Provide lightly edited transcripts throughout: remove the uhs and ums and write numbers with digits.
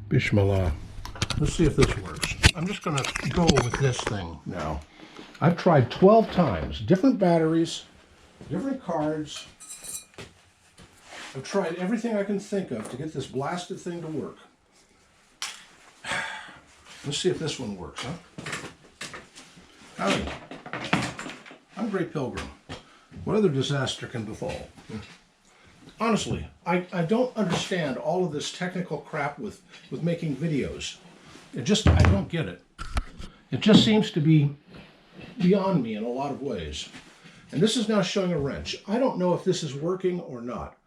Bismillah. Let's see if this works. I'm just going to go with this thing now. I've tried 12 times, different batteries, different cards. I've tried everything I can think of to get this blasted thing to work. Let's see if this one works, huh? Howdy. I'm Grey Pilgrim. What other disaster can befall? Honestly, I don't understand all of this technical crap with making videos. I don't get it. It just seems to be beyond me in a lot of ways. And this is now showing a wrench. I don't know if this is working or not.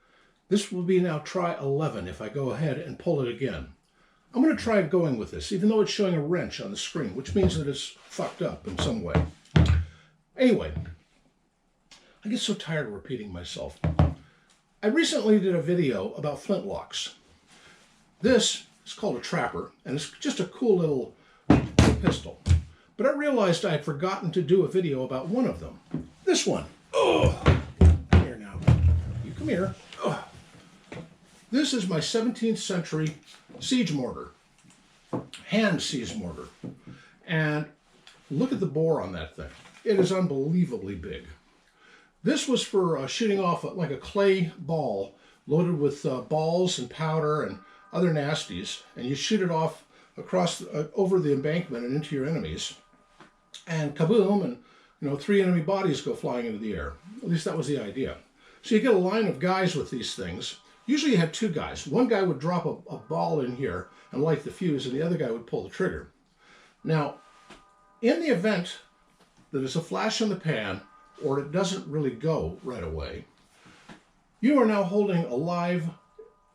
This will be now try 11 if I go ahead and pull it again. I'm going to try going with this, even though it's showing a wrench on the screen, which means that it's fucked up in some way. Anyway, I get so tired of repeating myself. I recently did a video about flintlocks. This is called a trapper, and it's just a cool little pistol. But I realized I had forgotten to do a video about one of them. This one. Oh, come here now. You come here. Oh. This is my 17th century siege mortar, hand siege mortar. And look at the bore on that thing. It is unbelievably big. This was for shooting off like a clay ball loaded with balls and powder and other nasties, and you shoot it off across over the embankment and into your enemies, and kaboom, and 3 enemy bodies go flying into the air. At least that was the idea. So you get a line of guys with these things. Usually you had 2 guys. One guy would drop a ball in here and light the fuse, and the other guy would pull the trigger. Now, in the event that it's a flash in the pan, or it doesn't really go right away, you are now holding a live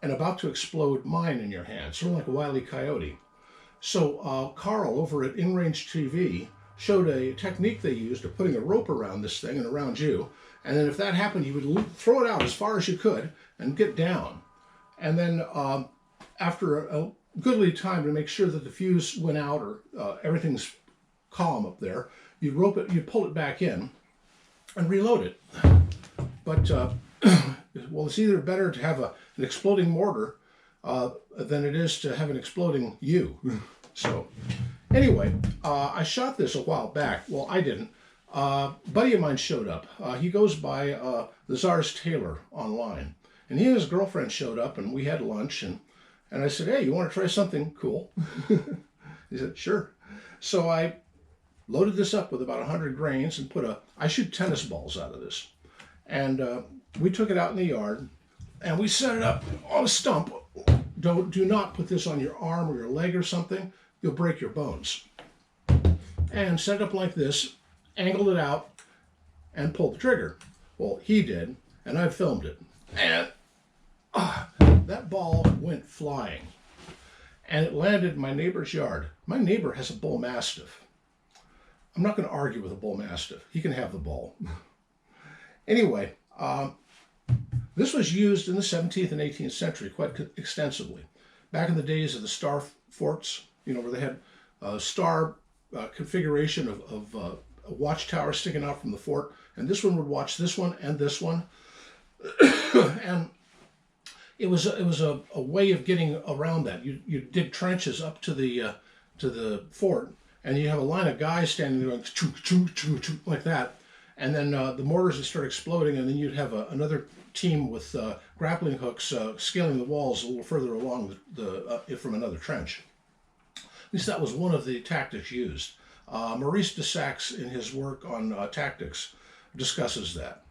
and about to explode mine in your hand, sort of like a Wile E. Coyote. So Carl over at InRange TV showed a technique they used of putting a rope around this thing and around you, and then if that happened, you would throw it out as far as you could and get down. And then after a goodly time to make sure that the fuse went out or everything's calm up there, you'd rope it, you'd pull it back in and reload it. But, well, it's either better to have an exploding mortar than it is to have an exploding you. So, anyway, I shot this a while back. Well, I didn't. A buddy of mine showed up. He goes by the Czar's Tailor online. And he and his girlfriend showed up, and we had lunch. And I said, hey, you want to try something cool? He said, sure. So I loaded this up with about 100 grains and I shoot tennis balls out of this. And we took it out in the yard and we set it up on a stump. Do not put this on your arm or your leg or something. You'll break your bones. And set it up like this, angled it out, and pulled the trigger. Well, he did, and I filmed it. And that ball went flying. And it landed in my neighbor's yard. My neighbor has a bull mastiff. I'm not going to argue with a bull mastiff. He can have the ball. Anyway, this was used in the 17th and 18th century quite extensively. Back in the days of the star forts, where they had a star configuration of a watchtower sticking out from the fort, and this one would watch this one and this one. And it was a way of getting around that. You dig trenches up to the fort, and you have a line of guys standing there going choo, choo, choo, choo, like that. And then the mortars would start exploding, and then you'd have another team with grappling hooks scaling the walls a little further along from another trench. At least that was one of the tactics used. Maurice de Saxe, in his work on tactics, discusses that.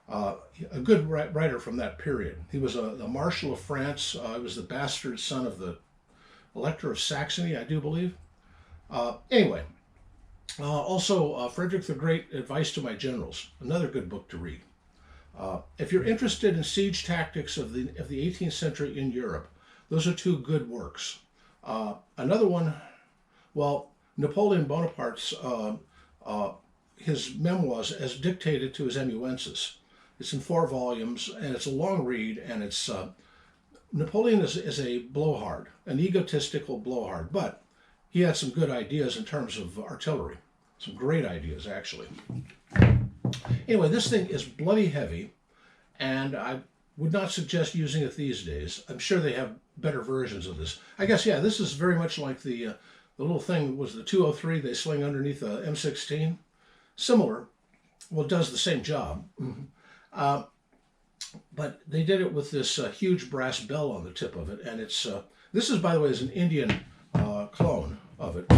A good writer from that period. He was the Marshal of France. He was the bastard son of the Elector of Saxony, I do believe. Anyway, also Frederick the Great, Advice to My Generals, another good book to read. If you're interested in siege tactics of the 18th century in Europe, those are 2 good works. Another one, well, Napoleon Bonaparte's his memoirs as dictated to his amanuensis. It's in 4 volumes, and it's a long read, and it's Napoleon is a blowhard, an egotistical blowhard, but he had some good ideas in terms of artillery. Some great ideas, actually. Anyway, this thing is bloody heavy, and I Would not suggest using it these days. I'm sure they have better versions of this. I guess, yeah, this is very much like the little thing was the 203 they sling underneath the M16. Similar. Well, it does the same job. But they did it with this huge brass bell on the tip of it. And it's this is, by the way, is an Indian clone of it.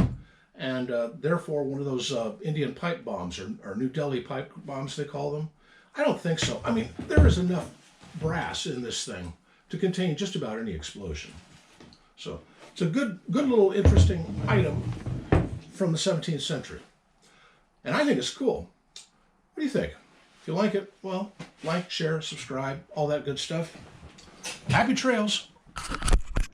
And therefore, one of those Indian pipe bombs, or New Delhi pipe bombs, they call them. I don't think so. I mean, there is enough brass in this thing to contain just about any explosion. So it's a good little interesting item from the 17th century. And I think it's cool. What do you think? If you like it, well, like, share, subscribe, all that good stuff. Happy trails.